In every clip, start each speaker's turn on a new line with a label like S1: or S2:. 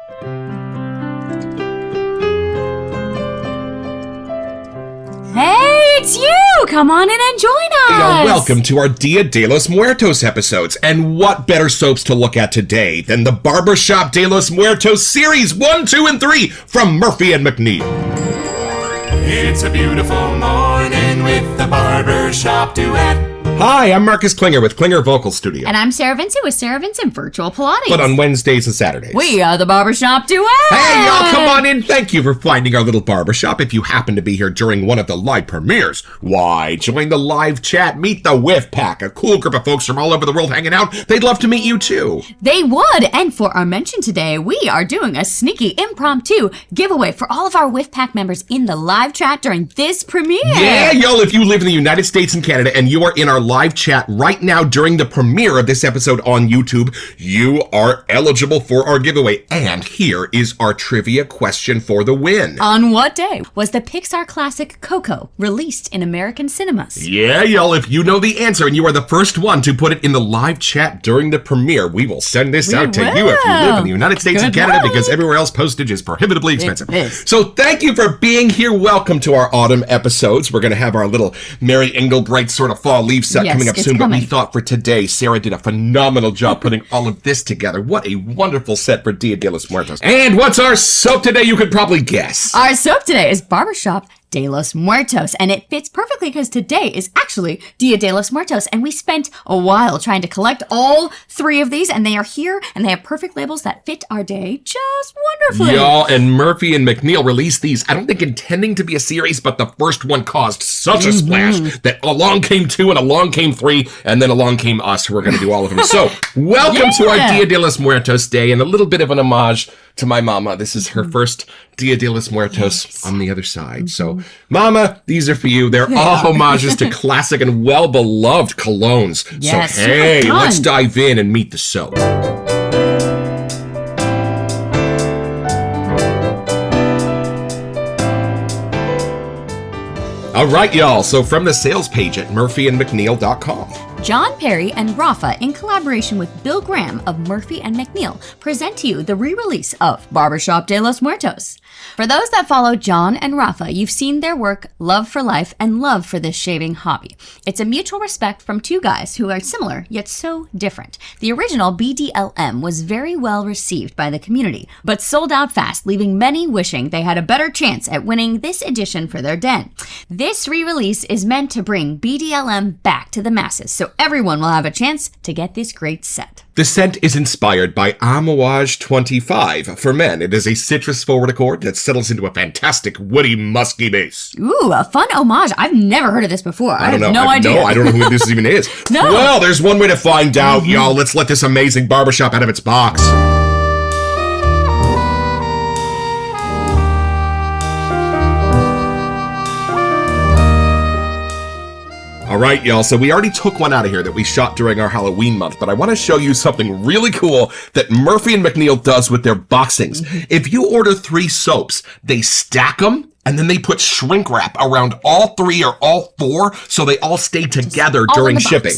S1: Hey, it's you! Come on in and join us!
S2: Welcome to our Dia de los Muertos episodes. And what better soaps to look at today than the Barbershop de los Muertos series 1, 2, and 3 from Murphy and McNeil.
S3: It's a beautiful morning with the Barbershop Duet.
S2: Hi, I'm Marcus Klinger with Klinger Vocal Studio.
S1: And I'm Sarah Vincent with Sarah Vincent Virtual Pilates.
S2: But on Wednesdays and Saturdays.
S1: We are the Barbershop Duet!
S2: Hey, y'all, come on in. Thank you for finding our little barbershop. If you happen to be here during one of the live premieres, why, join the live chat. Meet the Whiff Pack, a cool group of folks from all over the world hanging out. They'd love to meet you, too.
S1: They would. And for our mention today, we are doing a sneaky impromptu giveaway for all of our Whiff Pack members in the live chat during this premiere.
S2: Yeah, y'all, if you live in the United States and Canada and you are in our live chat right now during the premiere of this episode on YouTube, you are eligible for our giveaway. And here is our trivia question for the win.
S1: On what day was the Pixar classic Coco released in American cinemas?
S2: Yeah, y'all, if you know the answer and you are the first one to put it in the live chat during the premiere, we will send this out to you if you live in the United States and Canada, because everywhere else postage is prohibitively expensive. So thank you for being here. Welcome to our autumn episodes. We're going to have our little Mary Englebright sort of fall leaf set coming up soon, but we thought for today, Sarah did a phenomenal job putting all of this together. What a wonderful set for Dia de los Muertos. And what's our soap today? You could probably guess.
S1: Our soap today is Barbershop de los Muertos, and it fits perfectly because today is actually Dia de los Muertos, and we spent a while trying to collect all 3 of these, and they are here, and they have perfect labels that fit our day just wonderfully.
S2: Y'all, and Murphy and McNeil released these, I don't think intending to be a series, but the first one caused such a splash that along came 2 and along came 3, and then along came us, who are going to do all of them. So, welcome to our Dia de los Muertos day, and a little bit of an homage to my mama. This is her first Dia de los Muertos on the other side. So, Mama, these are for you. They're all homages to classic and well-beloved colognes.
S1: Yes,
S2: so, hey, let's dive in and meet the soap. All right, y'all. So from the sales page at murphyandmcneil.com.
S1: John Perry and Rafa, in collaboration with Bill Graham of Murphy and McNeil, present to you the re-release of Barbershop de los Muertos. For those that follow John and Rafa, you've seen their work, love for life, and love for this shaving hobby. It's a mutual respect from 2 guys who are similar, yet so different. The original BDLM was very well received by the community, but sold out fast, leaving many wishing they had a better chance at winning this edition for their den. This re-release is meant to bring BDLM back to the masses, so everyone will have a chance to get this great set.
S2: The scent is inspired by Amouage 25 for men. It is a citrus-forward accord that settles into a fantastic woody, musky base.
S1: Ooh, a fun homage. I've never heard of this before. I have no idea.
S2: No, I don't know who this even is.
S1: No.
S2: Well, there's one way to find out, y'all. Let's let this amazing barbershop out of its box. All right, y'all, so we already took one out of here that we shot during our Halloween month, but I want to show you something really cool that Murphy and McNeil does with their boxings. If you order 3 soaps, they stack them, and then they put shrink wrap around all 3 or all 4 so they all stay together during shipping.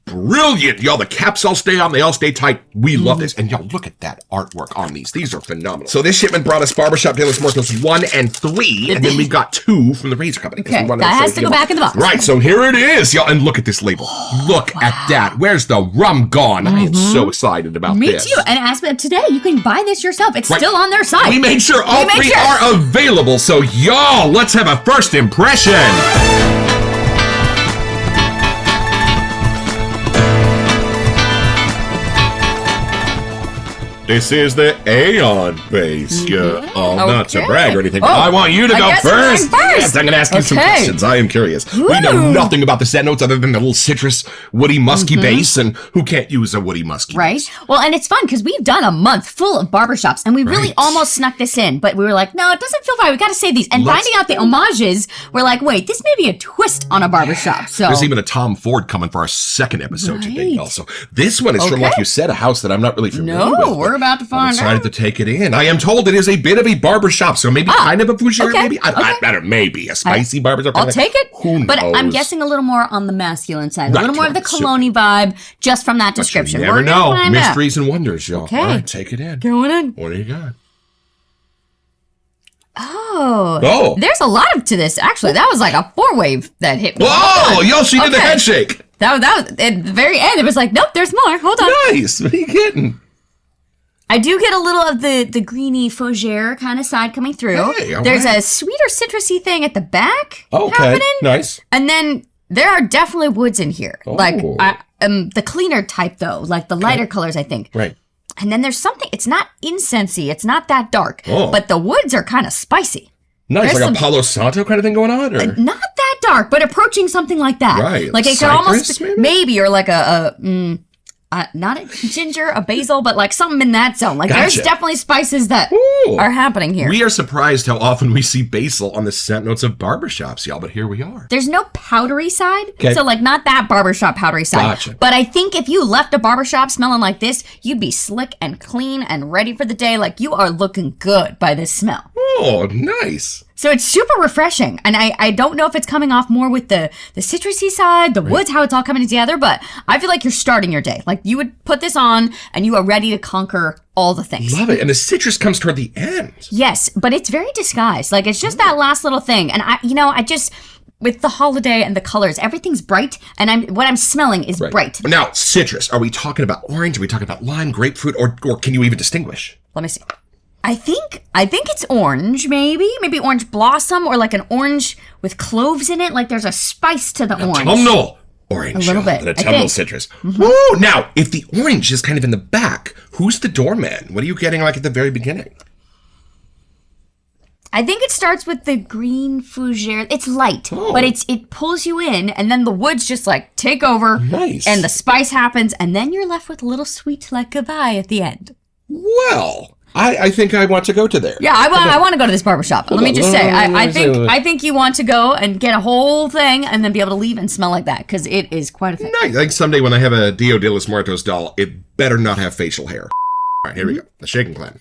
S2: Brilliant, y'all. The caps all stay on. They all stay tight. We love this. And y'all, look at that artwork on these. These are phenomenal. So this shipment brought us Barbershop de los Muertos 1 and 3, and then we got 2 from the Razor Company.
S1: Okay, that has to go back in the box.
S2: Right, so here it is, y'all. And look at this label. Look at that. Where's the rum gone? I am so excited about this.
S1: Me too. And as of today, you can buy this yourself. It's still on their site.
S2: We made sure all 3 are available. So y'all, let's have a first impression. This is the Aeon base. Not to brag or anything, but I want you to go first. Yes, I'm going to ask you some questions. I am curious. We know nothing about the set notes other than the little citrus, woody, musky base, and who can't use a woody, musky base?
S1: Well, and it's fun because we've done a month full of barbershops, and we really almost snuck this in, but we were like, no, it doesn't feel right. We got to save these. And finding out the homages, we're like, wait, this may be a twist on a barbershop. So
S2: there's even a Tom Ford coming for our 2nd episode today, also. This one is from, like you said, a house that I'm not really familiar with.
S1: We're about to find
S2: Decided
S1: out.
S2: to take it in. I am told it is a bit of a barbershop, so maybe kind of a fougere, maybe? I don't know, maybe a spicy barbershop.
S1: I'll take it.
S2: Who knows?
S1: But I'm guessing a little more on the masculine side.
S2: Right,
S1: A little more of the cologne vibe just from that description.
S2: You never
S1: We're gonna
S2: know.
S1: find out.
S2: Mysteries and wonders, y'all.
S1: Okay.
S2: All right, take it in.
S1: Going in.
S2: What do you got?
S1: Oh. There's a lot to this. Actually, that was like a 4-wave that hit me.
S2: Whoa! Yo, she did the head shake.
S1: That was at the very end. It was like, nope, there's more. Hold on.
S2: Nice. What are you getting?
S1: I do get a little of the greeny fougere kind of side coming through.
S2: Hey, all
S1: There's
S2: right.
S1: a sweeter citrusy thing at the back
S2: Okay,
S1: happening.
S2: nice.
S1: And then there are definitely woods in here.
S2: Oh.
S1: Like the cleaner type though, like the lighter colors, I think.
S2: Right.
S1: And then there's something, it's not incensey, it's not that dark,
S2: Oh.
S1: but the woods are kind of spicy.
S2: Nice,
S1: There's
S2: like
S1: some-
S2: a Palo Santo kind of thing going on? Or?
S1: Not that dark, but approaching something like that.
S2: Right,
S1: Like it could
S2: cypress,
S1: almost,
S2: maybe?
S1: or like not a ginger, a basil, but like something in that zone. Like there's
S2: Gotcha.
S1: definitely spices that
S2: Ooh.
S1: are happening here.
S2: We are surprised how often we see basil on the scent notes of barbershops, y'all, but here we are.
S1: There's no powdery side.
S2: Okay.
S1: So like not that barbershop powdery side.
S2: Gotcha.
S1: But I think if you left a barbershop smelling like this, you'd be slick and clean and ready for the day. Like you are looking good by this smell.
S2: Oh, nice.
S1: So it's super refreshing. And I don't know if it's coming off more with the citrusy side, the woods, how it's all coming together, but I feel like you're starting your day. Like you would put this on and you are ready to conquer all the things.
S2: Love it. And the citrus comes toward the end.
S1: Yes, but it's very disguised. Like it's just that last little thing. And I just with the holiday and the colors, everything's bright and what I'm smelling is bright.
S2: Now, citrus. Are we talking about orange? Are we talking about lime, grapefruit, or can you even distinguish?
S1: Let me see. I think it's orange, maybe orange blossom or like an orange with cloves in it. Like there's a spice to the orange.
S2: Autumnal orange.
S1: A little bit,
S2: And
S1: I
S2: autumnal
S1: think.
S2: citrus. Woo! Now, if the orange is kind of in the back, who's the doorman? What are you getting like at the very beginning?
S1: I think it starts with the green fougere. It's light, but it pulls you in, and then the woods just like take over.
S2: Nice.
S1: And the spice happens, and then you're left with a little sweet like goodbye at the end.
S2: Well, I think I want to go to there.
S1: Yeah, I want to go to this barbershop. Let me just say, I think you want to go and get a whole thing and then be able to leave and smell like that because it is quite a thing.
S2: Nice. I think someday when I have a Dio de los Muertos doll, it better not have facial hair. All right, here we go. The shaking clan.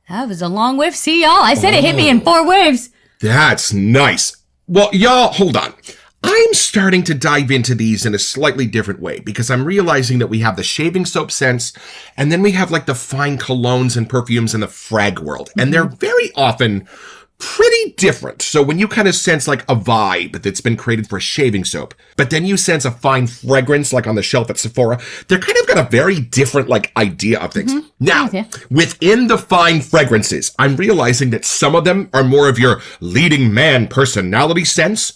S1: That was a long whiff. See, y'all? I said it hit me in 4 waves.
S2: That's nice. Well, y'all, hold on. I'm starting to dive into these in a slightly different way because I'm realizing that we have the shaving soap scents and then we have like the fine colognes and perfumes in the frag world. And they're very often pretty different. So when you kind of sense like a vibe that's been created for a shaving soap, but then you sense a fine fragrance like on the shelf at Sephora, they're kind of got a very different like idea of things. Now, within the fine fragrances, I'm realizing that some of them are more of your leading man personality sense,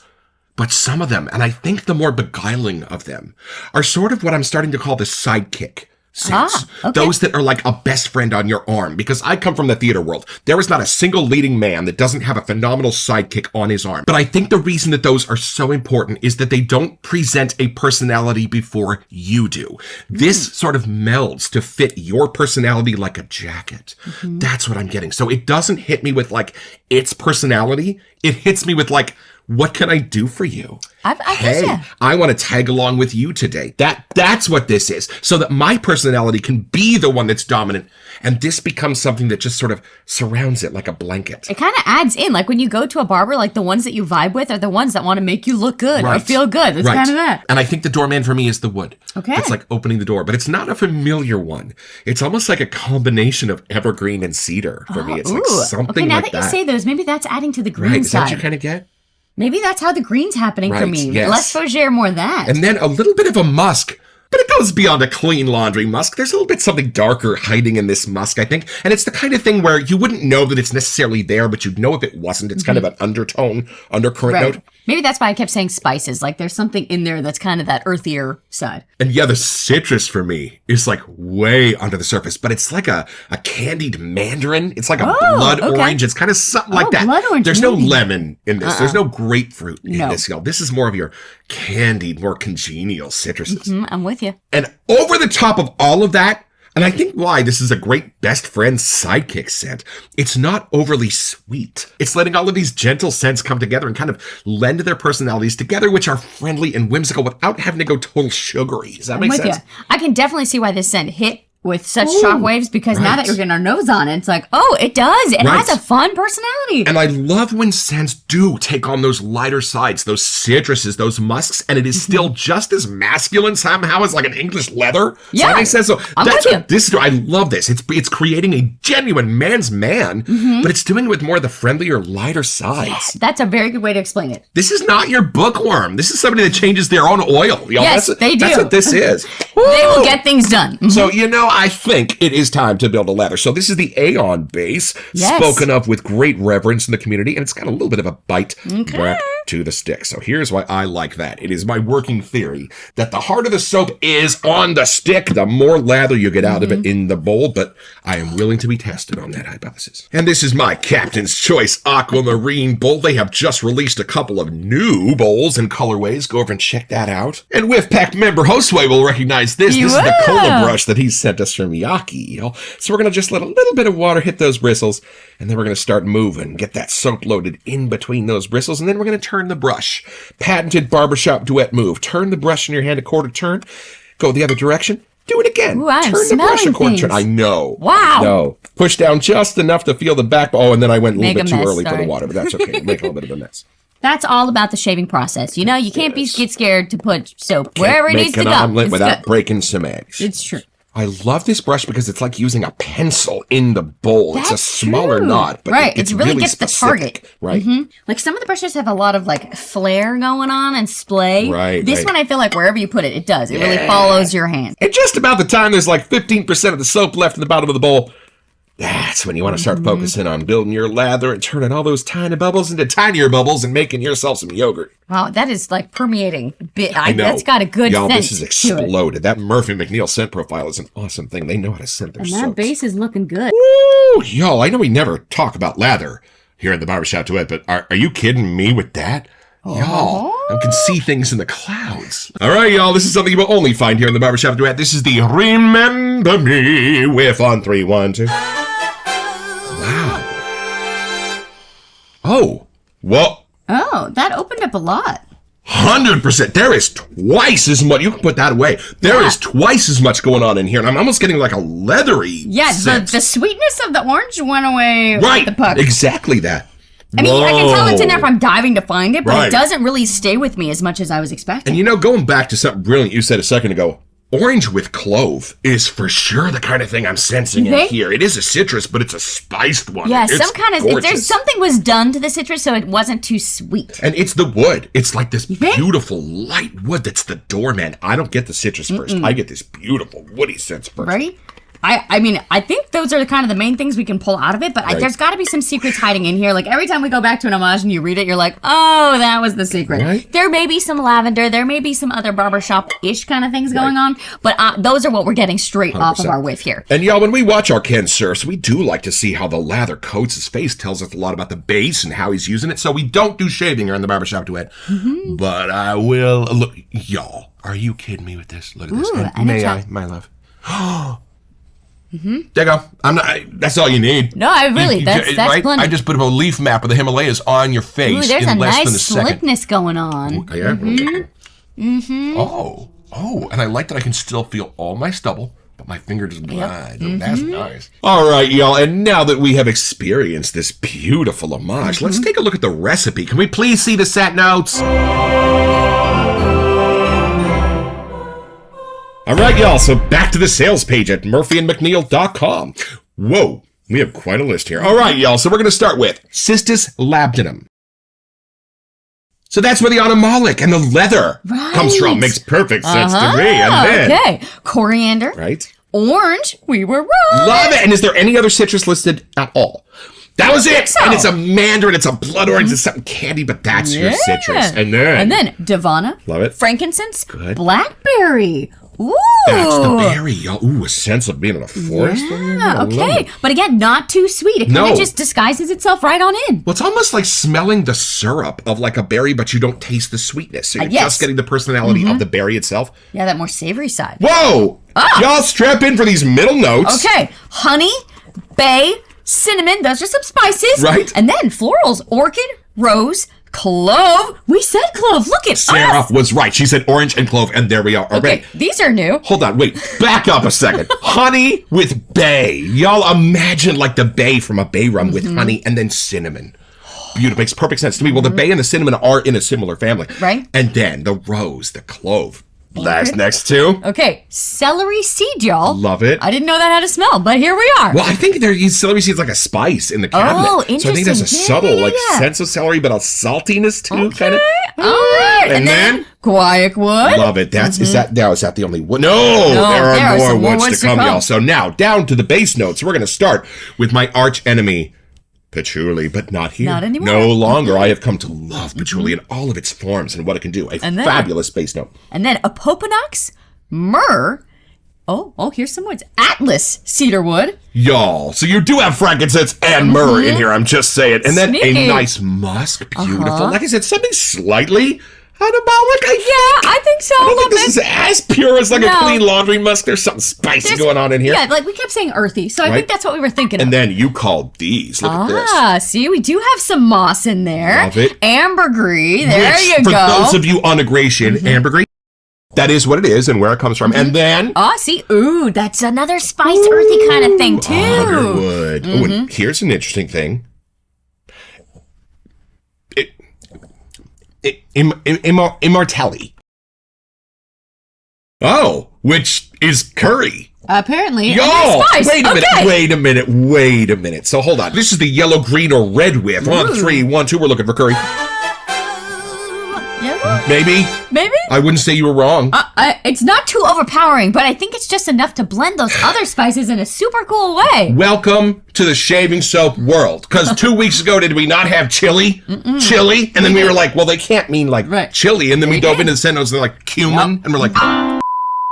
S2: but some of them, and I think the more beguiling of them, are sort of what I'm starting to call the sidekick sense. Those that are like a best friend on your arm. Because I come from the theater world. There is not a single leading man that doesn't have a phenomenal sidekick on his arm. But I think the reason that those are so important is that they don't present a personality before you do. This sort of melds to fit your personality like a jacket. That's what I'm getting. So it doesn't hit me with like its personality. It hits me with like, what can I do for you?
S1: Hey,
S2: I want to tag along with you today. That's what this is. So that my personality can be the one that's dominant. And this becomes something that just sort of surrounds it like a blanket.
S1: It kind of adds in, like when you go to a barber, like the ones that you vibe with are the ones that want to make you look good or feel good. It's kind of that.
S2: And I think the doorman for me is the wood.
S1: Okay.
S2: It's like opening the door, but it's not a familiar one. It's almost like a combination of evergreen and cedar for me. It's like something
S1: now
S2: like
S1: that you say those, maybe that's adding to the green
S2: Right, is that
S1: side.
S2: what you kind of get?
S1: Maybe that's how the green's happening for
S2: Right,
S1: me.
S2: yes.
S1: Less fougere, more that.
S2: And then a little bit of a musk, but it goes beyond a clean laundry musk. There's a little bit something darker hiding in this musk, I think. And it's the kind of thing where you wouldn't know that it's necessarily there, but you'd know if it wasn't. It's kind of an undercurrent note.
S1: Maybe that's why I kept saying spices. Like there's something in there that's kind of that earthier side.
S2: And yeah, the citrus for me is like way under the surface, but it's like a candied mandarin. It's like a blood orange. It's kind of something like that.
S1: Blood orange.
S2: There's no lemon in this. There's no grapefruit in this, y'all. This is more of your candied, more congenial citruses.
S1: I'm with you.
S2: And over the top of all of that, And I think why this is a great best friend sidekick scent. It's not overly sweet. It's letting all of these gentle scents come together and kind of lend their personalities together, which are friendly and whimsical without having to go total sugary. Does that make sense?
S1: You. I can definitely see why this scent hit with such shockwaves, because now that you're getting our nose on it, it's like, oh, it does. It has a fun personality.
S2: And I love when scents do take on those lighter sides, those citruses, those musks, and it is still just as masculine somehow as like an English leather.
S1: Yeah.
S2: So that makes sense. So
S1: I'm
S2: that's
S1: with
S2: what this is. I love this. It's creating a genuine man's man, but it's doing it with more of the friendlier, lighter sides.
S1: Yes, that's a very good way to explain it.
S2: This is not your bookworm. This is somebody that changes their own oil. Y'all.
S1: Yes, they do.
S2: That's what this is.
S1: They will get things done.
S2: So, I think it is time to build a ladder. So this is the Aeon base, spoken of with great reverence in the community, and it's got a little bit of a bite back to the stick. So here's why I like that. It is my working theory that the harder the soap is on the stick, the more lather you get out of it in the bowl, but I am willing to be tested on that hypothesis. And this is my Captain's Choice Aquamarine bowl. They have just released a couple of new bowls and colorways. Go over and check that out. And Whiff-Pack member Josue will recognize this. This is the cola brush that he sent us from Yaki. So we're going to just let a little bit of water hit those bristles, and then we're going to start moving, get that soap loaded in between those bristles, and then we're going to turn the brush. Patented Barbershop Duet move. Turn the brush in your hand a quarter turn, go the other direction, do it again.
S1: Ooh, I'm
S2: turn the brush a quarter
S1: things.
S2: turn. I know.
S1: Wow.
S2: No. Push down just enough to feel the back. Oh, and then I went a little bit too early for the
S1: sorry.
S2: water, but that's okay. Make a little bit of a mess.
S1: That's all about the shaving process. You can't get scared to put soap wherever it needs to go.
S2: Make an omelet
S1: It's
S2: without
S1: good.
S2: breaking some eggs.
S1: It's true.
S2: I love this brush because it's like using a pencil in the bowl. It's a smaller knot, but
S1: it really gets the
S2: specific,
S1: target.
S2: Right.
S1: Like some of the brushes have a lot of like flair going on and splay.
S2: Right.
S1: This one I feel like wherever you put it, it does. It really follows your hand.
S2: And just about the time there's like 15% of the soap left in the bottom of the bowl, that's when you want to start focusing on building your lather and turning all those tiny bubbles into tinier bubbles and making yourself some yogurt.
S1: Wow, that is like permeating.
S2: I know.
S1: That's got a good
S2: Y'all,
S1: scent
S2: this is
S1: to it.
S2: exploded. That Murphy McNeil scent profile is an awesome thing. They know how to scent their
S1: And
S2: soaps.
S1: that base is looking good.
S2: Woo! Y'all, I know we never talk about lather here in the Barbershop Duet, but are you kidding me with that? Y'all, I can see things in the clouds. All right, y'all, this is something you will only find here in the Barbershop Duet. This is the Remember Me Whiff on 3, 1, 2. Wow. Oh, well.
S1: Oh, that opened up a lot.
S2: 100%. There is twice as much. You can put that away. There is twice as much going on in here, and I'm almost getting like a leathery scent.
S1: The sweetness of the orange went away
S2: Right.
S1: with the puck.
S2: Exactly that.
S1: I mean, I can tell it's in there if I'm diving to find it, but
S2: Right.
S1: it doesn't really stay with me as much as I was expecting.
S2: And going back to something brilliant you said a second ago, orange with clove is for sure the kind of thing I'm sensing in here. It is a citrus, but it's a spiced one.
S1: Yeah,
S2: It's
S1: some kind of
S2: gorgeous.
S1: there's something was done to the citrus so it wasn't too sweet.
S2: And it's the wood. It's like this beautiful light wood that's the doorman. I don't get the citrus first. I get this beautiful woody sense first.
S1: Right? I mean, I think those are kind of the main things we can pull out of it, but there's got to be some secrets hiding in here. Like every time we go back to an homage and you read it, you're like, oh, that was the secret.
S2: Right.
S1: There may be some lavender, there may be some other barbershop-ish kind of things going on, but those are what we're getting straight
S2: 100%.
S1: off of our whiff here.
S2: And y'all, when we watch our Ken Surfs, we do like to see how the lather coats his face, tells us a lot about the base and how he's using it. So we don't do shaving here in the Barbershop Duet. But I will. Look, y'all, are you kidding me with this? Look at this.
S1: Ooh,
S2: And may I, my love? There you go. I'm not. That's all you need.
S1: No, that's
S2: right?
S1: plenty.
S2: I just put a leaf map of the Himalayas on your face
S1: Ooh, there's
S2: in
S1: a
S2: less
S1: nice
S2: than a second.
S1: slickness going on.
S2: Yeah. Oh, and I like that I can still feel all my stubble, but my finger doesn't glide. That's nice. All right, y'all. And now that we have experienced this beautiful homage, let's take a look at the recipe. Can we please see the set notes? All right, y'all, so back to the sales page at murphyandmcneil.com. Whoa, we have quite a list here. All right, y'all, so we're going to start with Cistus labdanum. So that's where the onomalic and the leather comes from. Makes perfect sense to me. And then,
S1: Okay. Coriander.
S2: right?
S1: Orange. We were wrong.
S2: Love it. And is there any other citrus listed at all? That was it.
S1: so.
S2: And it's a mandarin, it's a blood orange, it's something candy, but that's your citrus. And then
S1: Divana.
S2: Love it.
S1: Frankincense.
S2: Good.
S1: Blackberry. Ooh.
S2: That's the berry, y'all. Ooh, a sense of being in a forest.
S1: Yeah, okay. But again, not too sweet. It kind of just disguises itself right on in.
S2: Well, it's almost like smelling the syrup of like a berry, but you don't taste the sweetness. So you're just getting the personality of the berry itself.
S1: Yeah, that more savory side.
S2: Whoa! Y'all strap in for these middle notes.
S1: Okay. Honey, bay, cinnamon. Those are some spices.
S2: Right.
S1: And then florals, orchid, rose, clove. We said clove. Look at
S2: Sarah
S1: us.
S2: was right. She said orange and clove, and there we are already.
S1: Okay, these are new.
S2: Hold on, wait. Back up a second. Honey with bay. Y'all imagine like the bay from a bay rum with honey and then cinnamon. Beautiful. Makes perfect sense to me. Well, the bay and the cinnamon are in a similar family.
S1: Right.
S2: And then the rose, the clove. Last next to.
S1: Okay, celery seed, y'all.
S2: Love it.
S1: I didn't know that had a smell, but here we are.
S2: Well, I think celery seeds like a spice in the cabinet.
S1: Oh,
S2: So I think
S1: interesting.
S2: there's a subtle
S1: Yeah.
S2: sense of celery, but a saltiness too, kind of.
S1: All right.
S2: And then
S1: guaiac wood.
S2: love it. Is that the only one? No, there are more
S1: some more
S2: woods to come, y'all. So now down to the base notes. We're going to start with my arch enemy, patchouli, but not here.
S1: Not anymore.
S2: No longer. I have come to love patchouli in all of its forms and what it can do. A fabulous base note.
S1: And then apopanax, myrrh. Oh, here's some woods. Atlas cedar wood.
S2: Y'all, so you do have frankincense and myrrh in here, I'm just saying. And then
S1: Sneaky.
S2: a nice musk, beautiful. Like I said, something slightly anabolic,
S1: I think so.
S2: I don't think this is as pure as like a
S1: No.
S2: clean laundry musk. There's something spicy going on in here.
S1: Yeah, like we kept saying earthy, so I think that's what we were thinking
S2: And
S1: of.
S2: then you called these. Look at this.
S1: See, we do have some moss in there.
S2: Love it.
S1: Ambergris, there
S2: Which,
S1: you
S2: for
S1: go.
S2: those of you on Negration, ambergris, that is what it is and where it comes from. And then
S1: See, ooh, that's another spice earthy kind of thing too.
S2: Underwood. Oh, and here's an interesting thing. Immortality. Oh, which is curry.
S1: Apparently,
S2: Y'all,
S1: spice.
S2: wait a minute. So hold on. This is the yellow, green, or red whiff. 1, 3, 1, 2. We're looking for curry.
S1: Yellow?
S2: Maybe. I wouldn't say you were wrong.
S1: It's not too overpowering, but I think it's just enough to blend those other spices in a super cool way.
S2: Welcome to the shaving soap world. Because 2 weeks ago, did we not have chili? Chili? And then we were like, well, they can't mean like chili. And then we dove into the sentence and they're like, cumin. And we're like,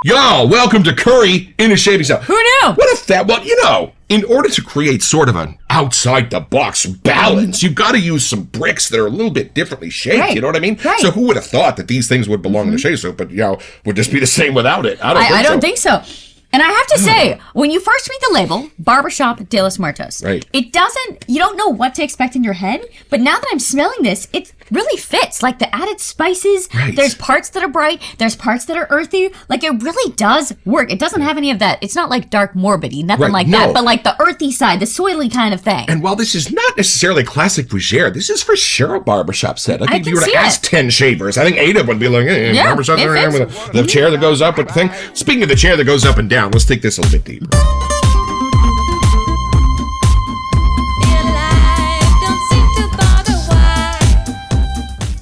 S2: y'all, welcome to curry in a shaving soap.
S1: Who knew?
S2: What if that, well, in order to create sort of an outside-the-box balance, you've got to use some bricks that are a little bit differently shaped, you know what I mean?
S1: Right.
S2: So who would have thought that these things would belong in a shaving soap, but, would just be the same without it?
S1: I don't think so. And I have to say, when you first read the label, Barbershop de los Muertos, it doesn't, you don't know what to expect in your head, but now that I'm smelling this, it really fits. Like the added spices, there's parts that are bright, there's parts that are earthy, like it really does work. It doesn't have any of that. It's not like dark morbidy, nothing like that, but like the earthy side, the soily kind of thing.
S2: And while this is not necessarily classic fougere, this is for sure a barbershop set. I think if you were to
S1: see
S2: ask 10 shavers, I think 8 of them would be like, barbershop
S1: it
S2: there
S1: fits.
S2: with the chair that goes up with the thing. Speaking of the chair that goes up and down, let's take this a little bit deeper.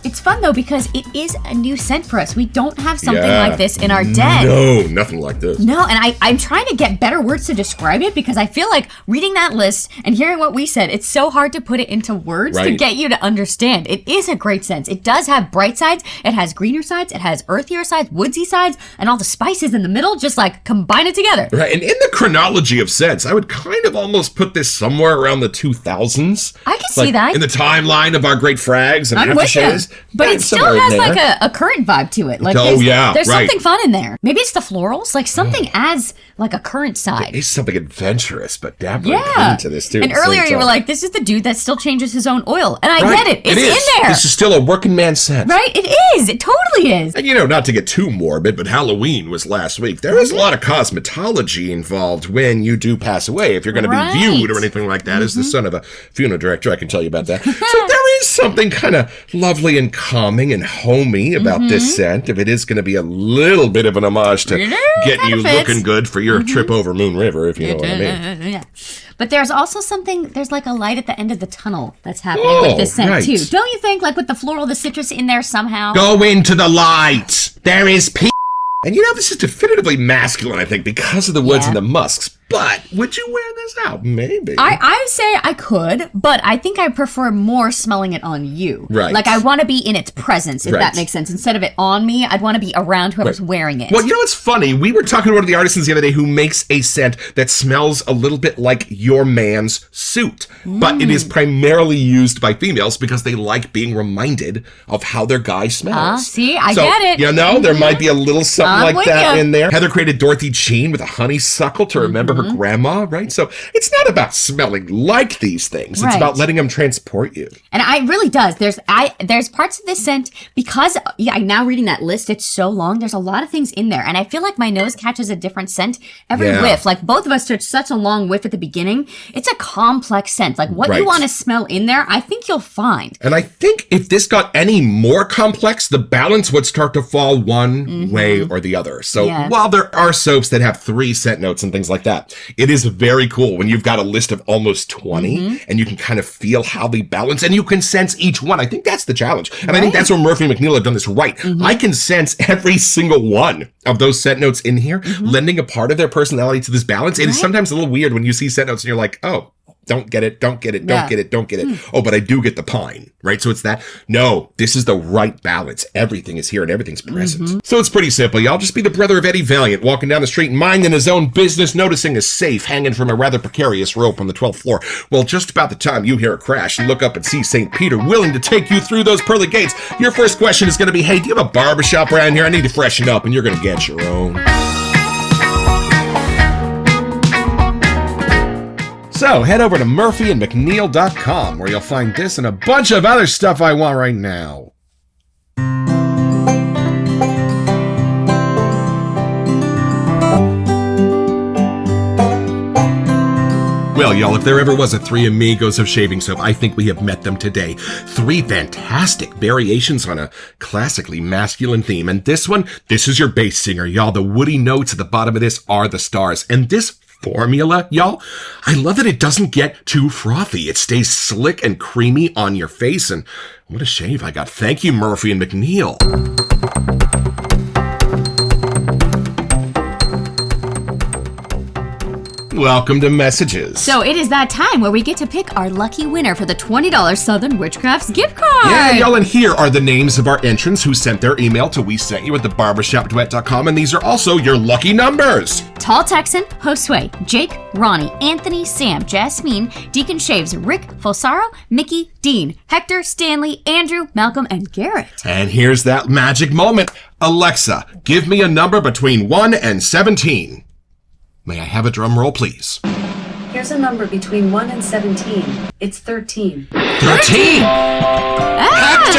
S1: It's fun though because it is a new scent for us. We don't have something like this in our den.
S2: No, nothing like this.
S1: No, and I'm trying to get better words to describe it because I feel like reading that list and hearing what we said, it's so hard to put it into words to get you to understand. It is a great sense. It does have bright sides, it has greener sides, it has earthier sides, woodsy sides, and all the spices in the middle, just like combine it together.
S2: Right, and in the chronology of scents, I would kind of almost put this somewhere around the 2000s.
S1: I can see that.
S2: In the timeline of our great frags and
S1: I'm with you.
S2: aftershaves.
S1: But it still has like a current vibe to it. Like there's something fun in there. Maybe it's the florals. Like something adds like a current side.
S2: It's something adventurous, but dapper and clean to this too.
S1: And earlier you were like, this is the dude that still changes his own oil. And I get it. It's in there.
S2: This is still a working man scent.
S1: Right? It is. It totally is.
S2: And not to get too morbid, but Halloween was last week. There is a lot of cosmetology involved when you do pass away. If you're going to be viewed or anything like that as the son of a funeral director, I can tell you about that. So there is something kind of lovely and calming and homey about this scent. If it is going to be a little bit of an homage to getting you looking good for your trip over Moon River, if you know what I mean.
S1: Yeah. But there's also there's like a light at the end of the tunnel that's happening with this scent too. Don't you think? Like with the floral, the citrus in there somehow.
S2: Go into the light. There is peace. And this is definitively masculine, I think, because of the woods and the musks. But would you wear this out? Maybe.
S1: I would say I could, but I think I prefer more smelling it on you.
S2: Right.
S1: Like I want to be in its presence, if that makes sense. Instead of it on me, I'd want to be around whoever's wearing it.
S2: Well, you know what's funny? We were talking to one of the artisans the other day who makes a scent that smells a little bit like your man's suit. But it is primarily used by females because they like being reminded of how their guy smells.
S1: See, I get it.
S2: You know, there might be a little something like that in there. Heather created Dorothy Jean with a honeysuckle to remember her grandma, right? So it's not about smelling like these things. It's about letting them transport you.
S1: And it really does. There's parts of this scent, because now reading that list, it's so long, there's a lot of things in there. And I feel like my nose catches a different scent every whiff. Like both of us took such a long whiff at the beginning. It's a complex scent. Like what you want to smell in there, I think you'll find.
S2: And I think if this got any more complex, the balance would start to fall one way or the other. So while there are soaps that have 3 scent notes and things like that, it is very cool when you've got a list of almost 20 and you can kind of feel how they balance and you can sense each one. I think that's the challenge. And I think that's where Murphy and McNeil have done this right. I can sense every single one of those scent notes in here, lending a part of their personality to this balance. It is sometimes a little weird when you see scent notes and you're like, oh, don't get it, don't get it, don't get it, don't get it. Oh, but I do get the pine, right? So it's that. No, this is the right balance. Everything is here and everything's present. So it's pretty simple. Y'all just be the brother of Eddie Valiant, walking down the street, minding his own business, noticing a safe hanging from a rather precarious rope on the 12th floor. Well, just about the time you hear a crash, you look up and see St. Peter willing to take you through those pearly gates. Your first question is going to be, hey, do you have a barbershop around here? I need to freshen up, and you're going to get your own. So head over to murphyandmcneil.com where you'll find this and a bunch of other stuff I want right now. Well, y'all, if there ever was a 3 amigos of shaving soap, I think we have met them today. 3 fantastic variations on a classically masculine theme. And this one, this is your bass singer, y'all. The woody notes at the bottom of this are the stars. And this formula, y'all, I love that it doesn't get too frothy. It stays slick and creamy on your face. And what a shave I got. Thank you, Murphy and McNeil. Welcome to Messages.
S1: So it is that time where we get to pick our lucky winner for the $20 Southern Witchcrafts gift card.
S2: Yeah, y'all, and here are the names of our entrants who sent their email to WeSentYou at thebarbershopduet.com, and these are also your lucky numbers.
S1: Tall Texan, Josue, Jake, Ronnie, Anthony, Sam, Jasmine, Deacon Shaves, Rick, Fosaro, Mickey, Dean, Hector, Stanley, Andrew, Malcolm, and Garrett.
S2: And here's that magic moment. Alexa, give me a number between 1 and 17. May I have a drum roll, please?
S4: Here's a number between 1 and 17. It's 13.
S2: 13! Hector!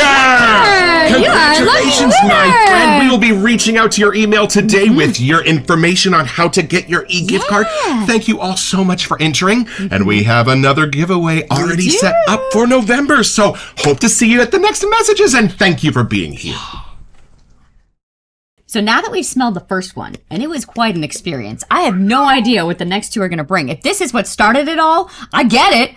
S2: Congratulations, my friend. We will be reaching out to your email today with your information on how to get your e-gift card. Thank you all so much for entering. And we have another giveaway already set up for November. So hope to see you at the next Messages, and thank you for being here.
S1: So now that we've smelled the first one, and it was quite an experience, I have no idea what the next 2 are going to bring. If this is what started it all, I get it.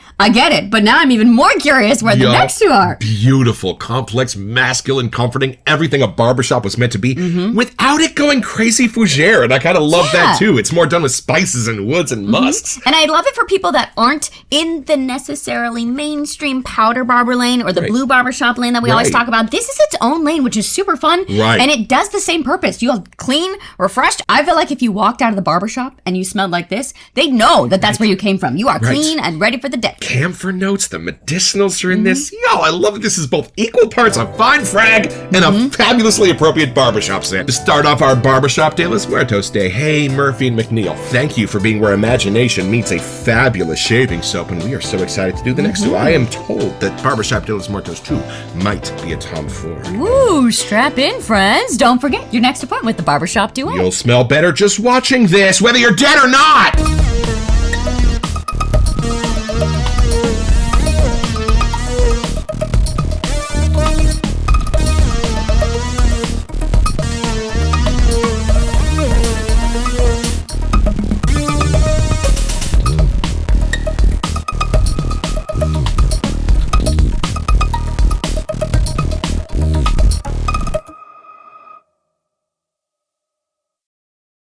S1: But now I'm even more curious where the next 2 are.
S2: Beautiful, complex, masculine, comforting, everything a barbershop was meant to be, without it going crazy fougere. And I kind of love that too. It's more done with spices and woods and musks.
S1: And I love it for people that aren't in the necessarily mainstream powder barber lane or the blue barbershop lane that we always talk about. This is its own lane, which is super fun. And it does the same purpose. You feel clean, refreshed. I feel like if you walked out of the barbershop and you smelled like this, they'd know that that's where you came from. You are clean and ready for the day.
S2: Camphor notes, the medicinals are in this. Yo, I love that this is both equal parts a fine frag and a fabulously appropriate barbershop scent. To start off our Barbershop de los Muertos Day, hey, Murphy and McNeil, thank you for being where imagination meets a fabulous shaving soap, and we are so excited to do the next 2. I am told that Barbershop de los Muertos 2 might be a Tom Ford.
S1: Ooh, strap in, friends. Don't forget your next appointment with the Barbershop Duet.
S2: You'll smell better just watching this, whether you're dead or not!